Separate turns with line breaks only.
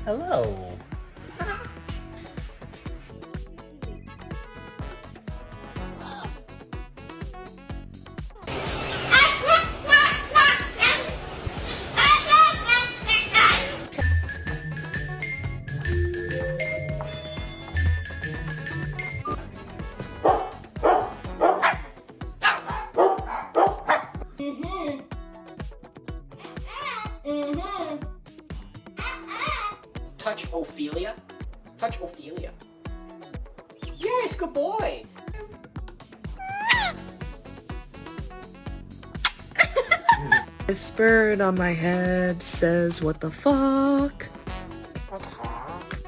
Hello.
Touch Ophelia? Touch Ophelia. Yes, good boy.
This bird on my head says, what the fuck?